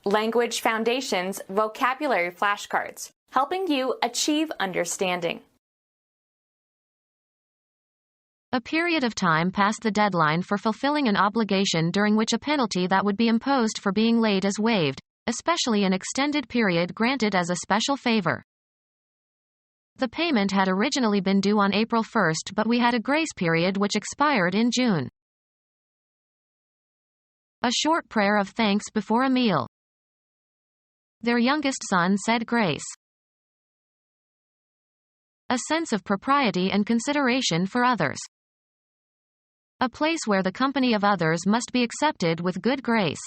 Language Foundations Vocabulary Flashcards, helping you achieve understanding. A period of time past the deadline for fulfilling an obligation during which a penalty that would be imposed for being late is waived, especially an extended period granted as a special favor. The payment had originally been due on April 1st, but we had a grace period which expired in June. A short prayer of thanks before a meal. Their youngest son said grace. A sense of propriety and consideration for others. A place where the company of others must be accepted with good grace.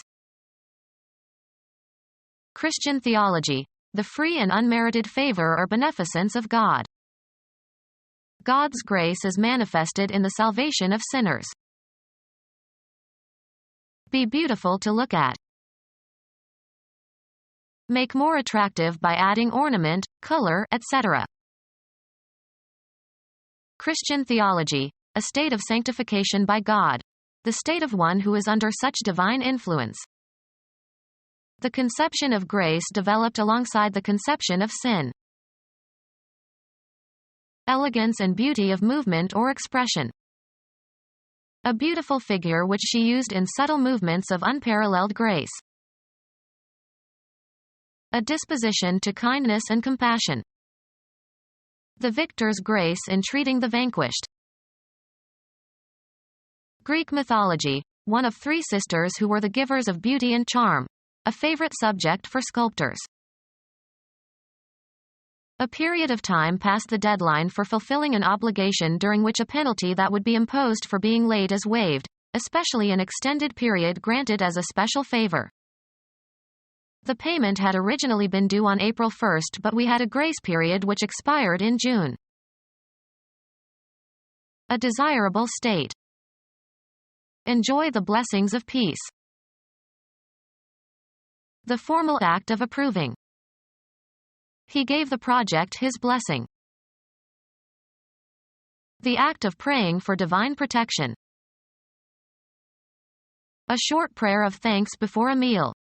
Christian theology, the free and unmerited favor or beneficence of God. God's grace is manifested in the salvation of sinners. Be beautiful to look at. Make more attractive by adding ornament, color, etc. Christian theology, a state of sanctification by God, the state of one who is under such divine influence. The conception of grace developed alongside the conception of sin. Elegance and beauty of movement or expression. A beautiful figure which she used in subtle movements of unparalleled grace. A disposition to kindness and compassion. The victor's grace in treating the vanquished. Greek mythology, one of three sisters who were the givers of beauty and charm, a favorite subject for sculptors. A period of time past the deadline for fulfilling an obligation during which a penalty that would be imposed for being late is waived, especially an extended period granted as a special favor. The payment had originally been due on April 1st, but we had a grace period which expired in June. A desirable state. Enjoy the blessings of peace. The formal act of approving. He gave the project his blessing. The act of praying for divine protection. A short prayer of thanks before a meal.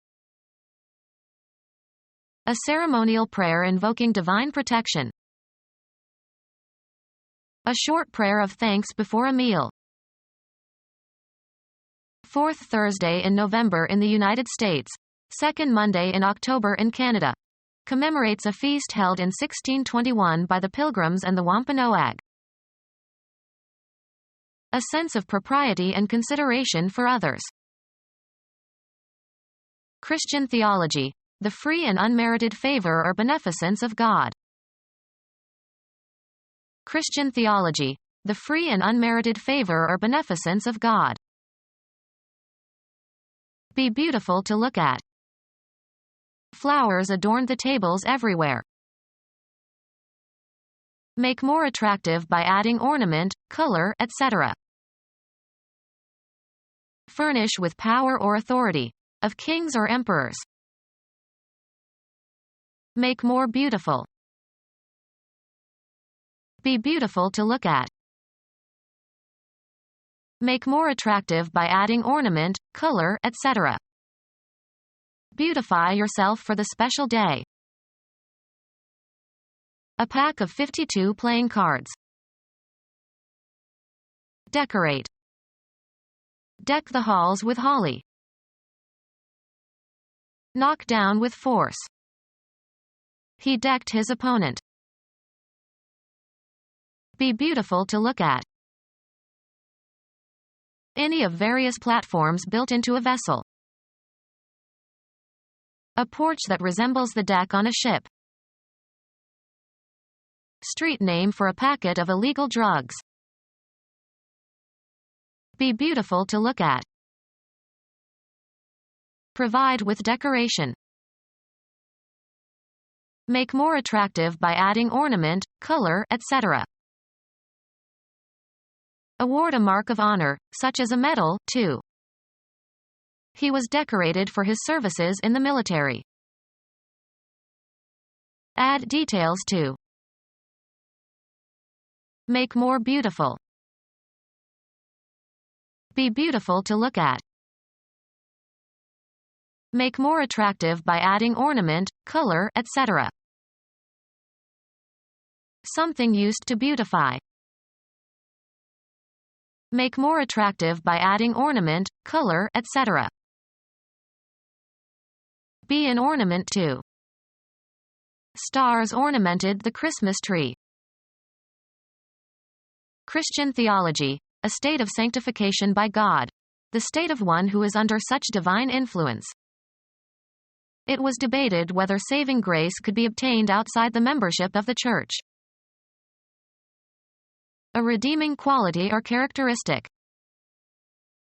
A ceremonial prayer invoking divine protection. A short prayer of thanks before a meal. Fourth Thursday in November in the United States, second Monday in October in Canada. Commemorates a feast held in 1621 by the Pilgrims and the Wampanoag. A sense of propriety and consideration for others. Christian theology, the free and unmerited favor or beneficence of God. Christian theology, the free and unmerited favor or beneficence of God. Be beautiful to look at. Flowers adorned the tables everywhere. Make more attractive by adding ornament, color, etc. Furnish with power or authority, of kings or emperors. Make more beautiful. Be beautiful to look at. Make more attractive by adding ornament, color, etc. Beautify yourself for the special day. A pack of 52 playing cards. Decorate. Deck the halls with holly. Knock down with force. He decked his opponent. Be beautiful to look at. Any of various platforms built into a vessel. A porch that resembles the deck on a ship. Street name for a packet of illegal drugs. Be beautiful to look at. Provide with decoration. Make more attractive by adding ornament, color, etc. Award a mark of honor, such as a medal, too. He was decorated for his services in the military. Add details to. Make more beautiful. Be beautiful to look at. Make more attractive by adding ornament, color, etc. Something used to beautify. Make more attractive by adding ornament, color, etc. Be an ornament to. Stars ornamented the Christmas tree. Christian theology, a state of sanctification by God. The state of one who is under such divine influence. It was debated whether saving grace could be obtained outside the membership of the church. A redeeming quality or characteristic.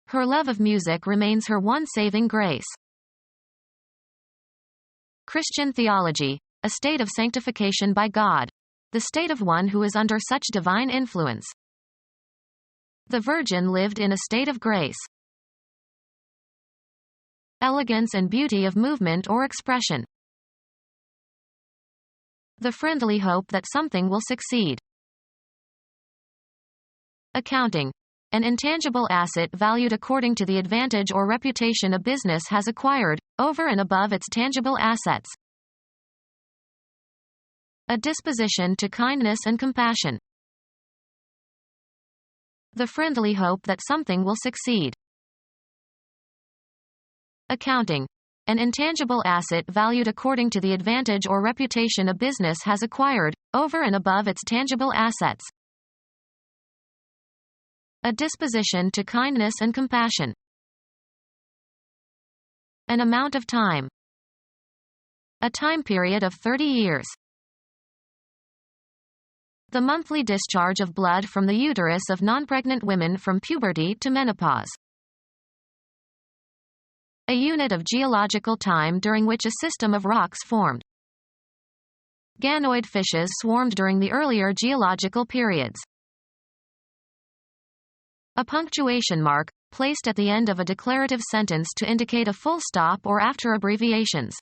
Her love of music remains her one saving grace. Christian theology, a state of sanctification by God. The state of one who is under such divine influence. The Virgin lived in a state of grace. Elegance and beauty of movement or expression. The friendly hope that something will succeed. Accounting. An intangible asset valued according to the advantage or reputation a business has acquired, over and above its tangible assets. A disposition to kindness and compassion. The friendly hope that something will succeed. Accounting. An intangible asset valued according to the advantage or reputation a business has acquired, over and above its tangible assets. A disposition to kindness and compassion. An amount of time. A time period of 30 years. The monthly discharge of blood from the uterus of non-pregnant women from puberty to menopause. A unit of geological time during which a system of rocks formed. Ganoid fishes swarmed during the earlier geological periods. A punctuation mark, placed at the end of a declarative sentence to indicate a full stop or after abbreviations.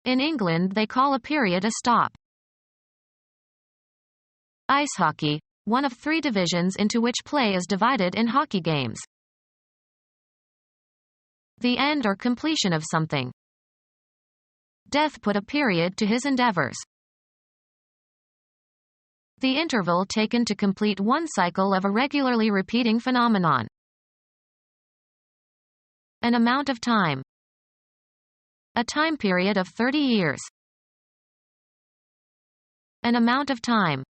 In England they call a period a stop. Ice hockey, one of 3 divisions into which play is divided in hockey games. The end or completion of something. Death put a period to his endeavors. The interval taken to complete one cycle of a regularly repeating phenomenon. An amount of time. A time period of 30 years. An amount of time.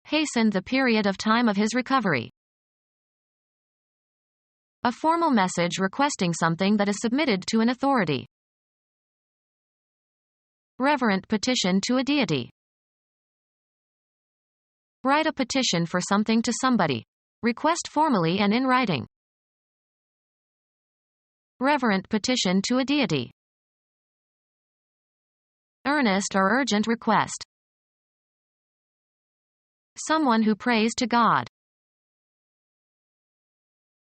Hastened the period of time of his recovery. A formal message requesting something that is submitted to an authority. Reverent petition to a deity. Write a petition for something to somebody. Request formally and in writing. Reverent petition to a deity. Earnest or urgent request. Someone who prays to God.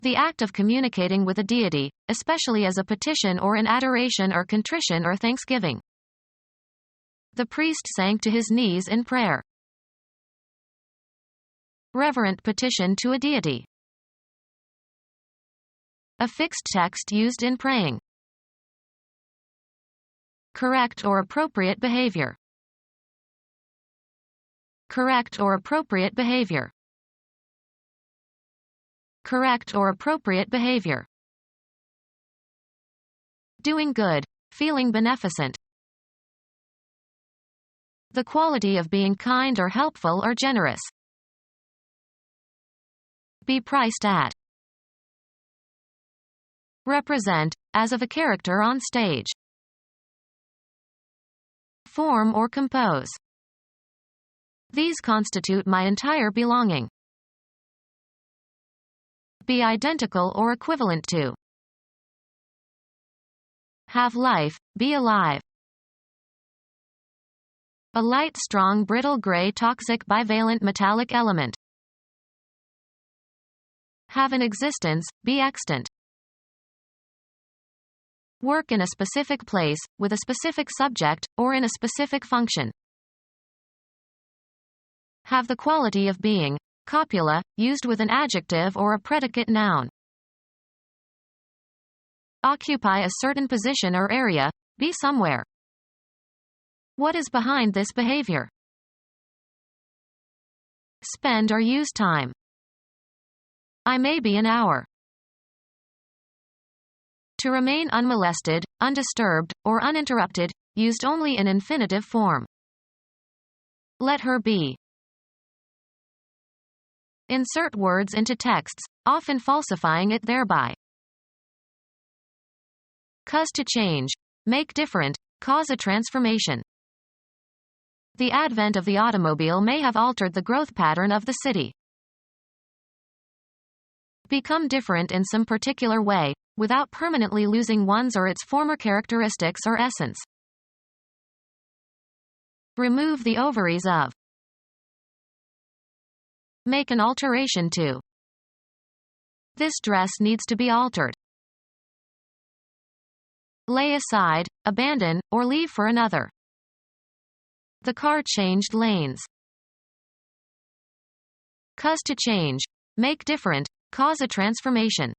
The act of communicating with a deity, especially as a petition or in adoration or contrition or thanksgiving. The priest sank to his knees in prayer. Reverent petition to a deity. A fixed text used in praying. Correct or appropriate behavior. Correct or appropriate behavior. Correct or appropriate behavior. Doing good, feeling beneficent. The quality of being kind or helpful or generous. Be priced at. Represent, as of a character on stage. Form or compose. These constitute my entire belonging. Be identical or equivalent to. Have life, be alive. A light, strong, brittle gray toxic bivalent metallic element. Have an existence, be extant. Work in a specific place, with a specific subject, or in a specific function. Have the quality of being. Copula, used with an adjective or a predicate noun. Occupy a certain position or area, be somewhere. What is behind this behavior? Spend or use time. I may be an hour. To remain unmolested, undisturbed, or uninterrupted, used only in infinitive form. Let her be. Insert words into texts, often falsifying it thereby. Cause to change, make different, cause a transformation. The advent of the automobile may have altered the growth pattern of the city. Become different in some particular way, without permanently losing one's or its former characteristics or essence. Remove the ovaries of. Make an alteration to. This dress needs to be altered. Lay aside, abandon, or leave for another. The car changed lanes. Cause to change, make different, cause a transformation.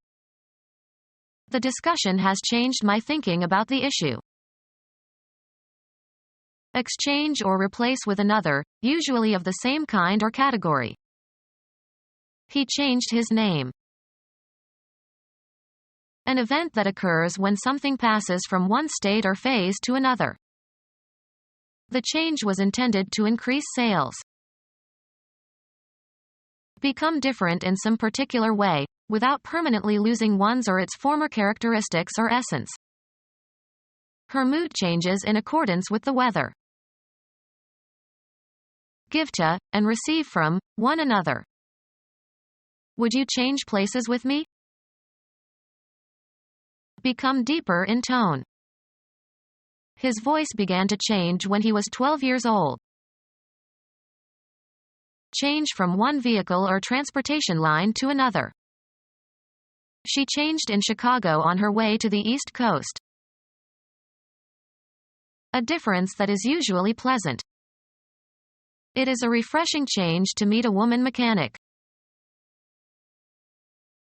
The discussion has changed my thinking about the issue. Exchange or replace with another, usually of the same kind or category. He changed his name. An event that occurs when something passes from one state or phase to another. The change was intended to increase sales. Become different in some particular way, without permanently losing one's or its former characteristics or essence. Her mood changes in accordance with the weather. Give to, and receive from, one another. Would you change places with me? Become deeper in tone. His voice began to change when he was 12 years old. Change from one vehicle or transportation line to another. She changed in Chicago on her way to the East Coast. A difference that is usually pleasant. It is a refreshing change to meet a woman mechanic.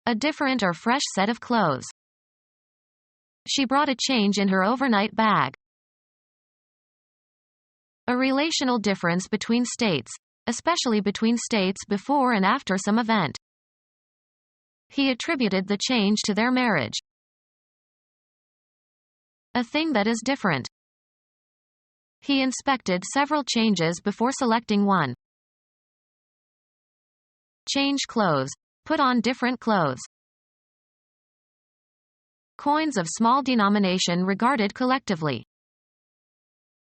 A different or fresh set of clothes. She brought a change in her overnight bag. A relational difference between states, especially between states before and after some event. He attributed the change to their marriage. A thing that is different. He inspected several changes before selecting one. Change clothes, put on different clothes. Coins of small denomination regarded collectively.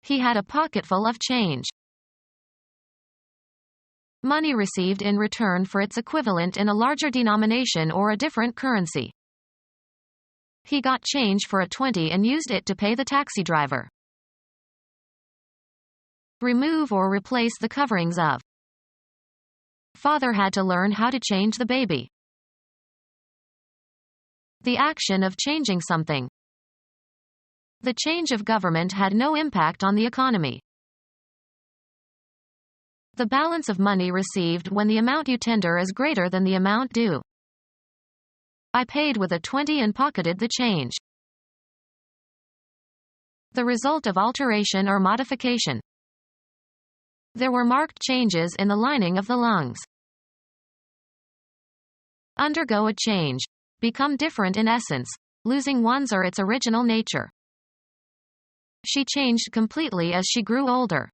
He had a pocketful of change. Money received in return for its equivalent in a larger denomination or a different currency. He got change for a 20 and used it to pay the taxi driver. Remove or replace the coverings of. Father had to learn how to change the baby. The action of changing something. The change of government had no impact on the economy. The balance of money received when the amount you tender is greater than the amount due. I paid with a 20 and pocketed the change. The result of alteration or modification. There were marked changes in the lining of the lungs. Undergo a change. Become different in essence, losing one's or its original nature. She changed completely as she grew older.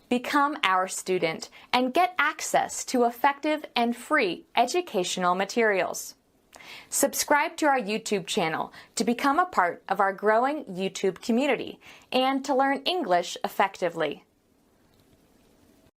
Become our student and get access to effective and free educational materials. Subscribe to our YouTube channel to become a part of our growing YouTube community and to learn English effectively.